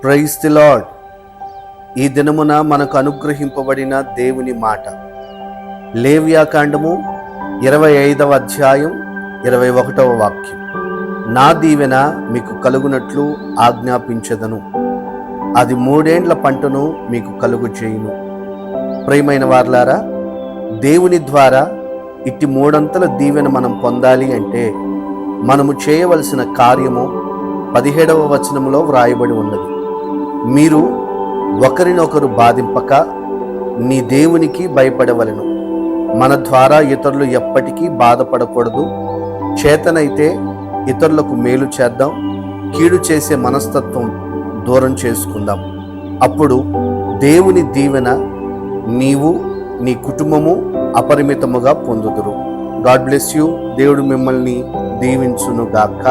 Praise the lord. ఈ దినమున మనకు అనుగ్రహింపబడిన దేవుని మాట లేవియాకాండము 25వ అధ్యాయం 21వ వాక్యం. నా దీవెన మీకు కలుగునట్లు ఆజ్ఞాపించదను, అది 3 ఏండ్ల పంటను మీకు కలుగు చేయును. ప్రియమైన వారలారా, దేవుని ద్వారా ఇట్టి 3 దీవెన మనం పొందాలి అంటే మనము చేయవలసిన కార్యము 17వ వచనంలో వ్రాయబడి ఉన్నది. మీరు ఒకరినొకరు బాధింపక నీ దేవునికి భయపడవలెను. మన ద్వారా ఇతరులు ఎప్పటికీ బాధపడకూడదు. చేతనైతే ఇతరులకు మేలు చేద్దాం, కీడు చేసే మనస్తత్వం దూరం చేసుకుందాం. అప్పుడు దేవుని దీవెన నీవు నీ కుటుంబము అపరిమితముగా పొందుదురు. God bless you. దేవుడు మిమ్మల్ని దీవించునుగాక.